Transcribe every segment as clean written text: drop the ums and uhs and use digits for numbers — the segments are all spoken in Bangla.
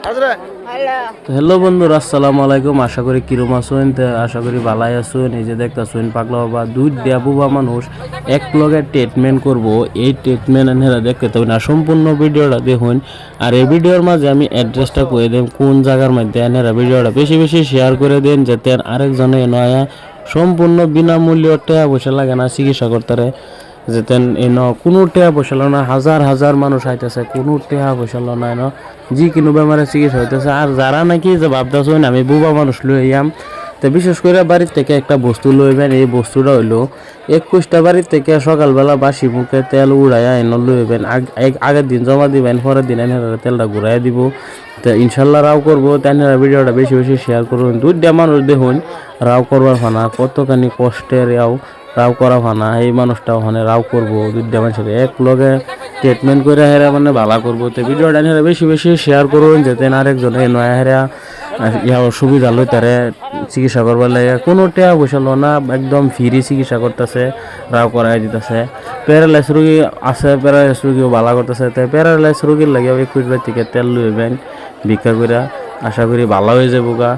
হ্যালো বন্ধুরা, আসসালামু আলাইকুম। আশা করি কিরম আছেন? আশা করি ভালাই আছেন। এই যে দেখতেছেন পাগলা বাবা দুই বুবা মানুষ এক লগে ট্রিটমেন্ট করব। এই ট্রিটমেন্ট আপনারা দেখতে তো না, সম্পূর্ণ ভিডিওটা দেখুন। আর এই ভিডিওর মাঝে আমি অ্যাড্রেসটা করে দেব কোন জায়গার মধ্যে। আপনারা ভিডিওটা বেশি বেশি শেয়ার করে দেন যাতে আরেকজনে নয়া সম্পূর্ণ বিনামূল্যে টাকা পয়সা লাগে না চিকিৎসা করতে। যেতেন কোনো টেহা পয়সা না, হাজার হাজার মানুষ আইতেছে, কোনো টেহা পয়সা না যে কোনো বেমারে চিকিৎসা হইতেছে। আর যারা নাকি যে ভাবতেছেন আমি বুবা মানুষ লই আইয়াম, তো বিশেষ করে বাড়ির থেকে একটা বস্তু লইবেন। এই বস্তুটা হইলো 21টা বাড়ির থেকে সকালবেলা বাসি মুখে তেল উড়াইয়া এনে লইবেন। আগের দিন জমা দিবেন, পরের দিন এনে তেলটা ঘুরাই দিব। তো ইনশাল্লাহ রাও করবো। তাই ভিডিওটা বেশি বেশি শেয়ার করুন। দুইটা মানুষ দেখুন রাও করবার ফানা কতখানি কষ্টের রাও করা ফানা। এই মানুষটা ওখানে রাও করবো দুইটা মানুষের এক লগে ট্রিটমেন্ট করে হেরা মানে ভালো করবো। তো ভিডিওটা হেরা বেশি বেশি শেয়ার করুন যাতে আরেকজনে নয়া হেরা সুবিধা লই তারে চিকিৎসা করবার লাগে। কোনো টাকা পয়সা লো না, একদম ফ্রি চিকিৎসা করতেছে, রাও করাই দিতেছে। প্যারালাইস রোগী আছে, প্যারালাইস রোগীও ভালো করতেছে। তাই প্যারালাইস রোগীর লাগে 21 থেকে তেল লইবেন ভিক্ষা করে। আশা করি ভালো হয়ে যাবো গা।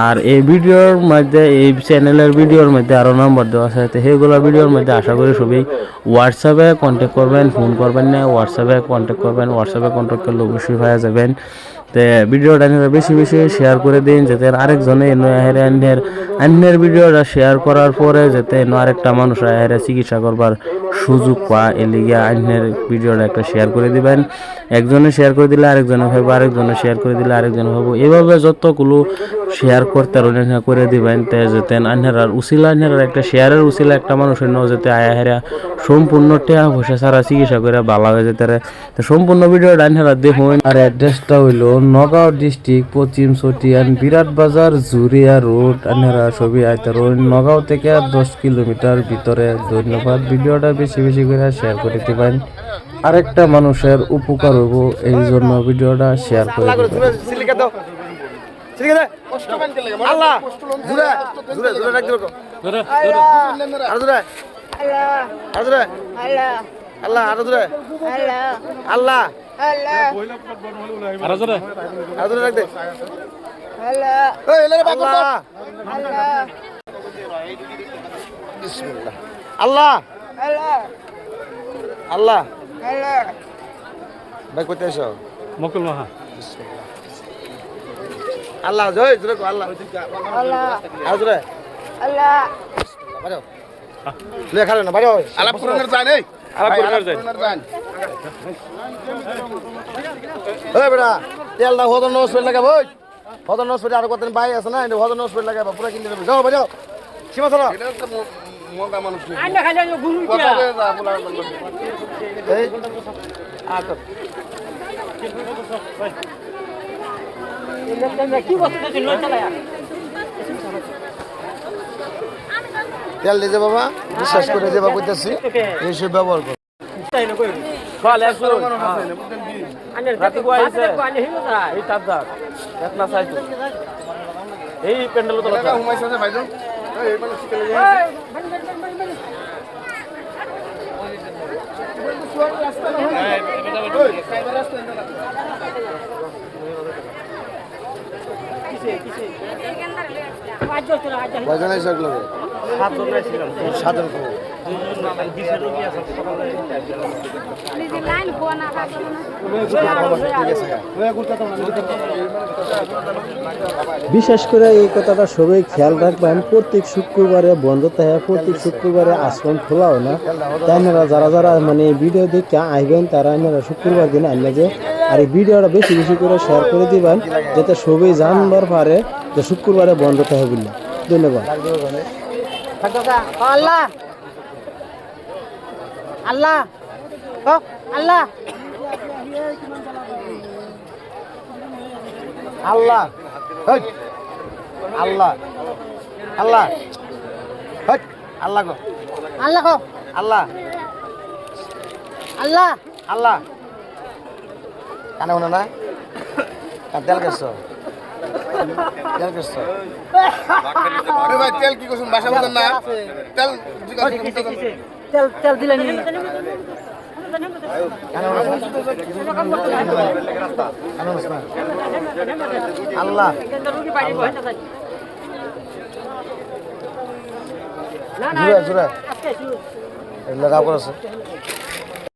আর এই ভিডিওর মধ্যে, এই চ্যানেলের ভিডিওর মধ্যে আরও নাম্বার দেওয়া আছে, তো সেইগুলো ভিডিওর মধ্যে আশা করি সবই হোয়াটসঅ্যাপে কন্ট্যাক্ট করবেন, ফোন করবেন না, হোয়াটসঅ্যাপে কন্ট্যাক্ট করবেন। হোয়াটসঅ্যাপে কন্ট্যাক্ট করলে অবশ্যই পাওয়া যাবেন। তো ভিডিওটা বেশি বেশি শেয়ার করে দিন যাতে আরেকজনে অন্যের ভিডিওটা শেয়ার করার পরে যাতে আরেকটা মানুষ আহেরা চিকিৎসা করবার সুযোগ পায়। এলিগা অন্যের ভিডিওটা একটা শেয়ার করে দিবেন। একজনে শেয়ার করে দিলে আরেকজনে ভাবো, আরেকজনে শেয়ার করে দিলে আরেকজনে ভাবো, এভাবে যতগুলো শেয়ার করতে করে দিবেন। তে যাতে আন্যেরার উসিলা, আন্যেরার একটা শেয়ারের উসিলা একটা মানুষের ন যাতে আহেরা সম্পূর্ণ টেয়া পয়সা সারা চিকিৎসা করে ভালো হয়ে যেতে। তো সম্পূর্ণ ভিডিওটা আন্যেরা দেখুন। আর অ্যাড্রেসটা হইলো নগাঁও ডিস্ট্রিক্ট, পশ্চিম চটিয়ান, বিরাট বাজার, জুরিয়া রোড। আন্যেরা ছবি আইতে নগাঁও থেকে 10 কিলোমিটার ভিতরে। ধন্যবাদ। ভিডিওটা বেশি বেশি করে শেয়ার করে দিবেন, আরেকটা মানুষের উপকার হইব, এই জন্য ভিডিওটা শেয়ার করে দিবেন। আল্লাহ জুরে জুরে জুরে রাখ দিও জুরে আর জুরে আর জুরে আল্লাহ আর জুরে আল্লাহ আর জুরে রাখ দে আল্লাহ এই এলে বাক করো আল্লাহ বিসমিল্লাহ আল্লাহ আল্লাহ আল্লাহ আল্লাহ ভাই কোথায় আছো? মকল মাহা বিসমিল্লাহ আল্লাহ জয় জোরে আল্লাহ আল্লাহ আজরে আল্লাহ বাড়ো লে খালে না বাড়ো আল্লাহ পুরানের জান এই আল্লাহ পুরানের জান ওই বেটা তেল দাও হদন নস পেট লাগাবো ওই হদন নস পেট আর কতদিন বাই আছে না এই হদন নস পেট লাগাবো পুরো কিনে দেব যাও বাড়ো সীমা চলো এটা তো মোগা মানুষ নেই আইনা খালি গুরু কি এই আ তো তেল দিয়ে বাবা বিশ্বাস করে যাবা কইতাছি এইসব ব্যবহার করো এই প্যান্ডেল বিশেষ করে এই কথাটা সবাই খেয়াল রাখবেন। প্রত্যেক শুক্রবারে বন্ধ থাকে, প্রত্যেক শুক্রবারে আশ্রম খোলা হয় না। তাই যারা যারা মানে ভিডিও দেখে আসবেন তারা শুক্রবার দিন আনলে যে আর এই ভিডিওটা বেশি বেশি করে শেয়ার করে দিবেন যাতে সবাই জানবার পারে যে শুক্রবারে বন্ধ থাকে বললে। ধন্যবাদ। আল্লাহ আল্লাহ আল্লাহ আল্লাহ আল্লাহ আল্লাহ আল্লাহ গো আল্লাহ গো আল্লাহ আল্লাহ আল্লাহ কানে হলো না তেল কেছো তেল কেছো ভাই তেল কি করছেন বাসা বলেন না তেল তেল তেল দিলেন আল্লাহ জুড়ে জুড়ে এগুলো কাপড় আছে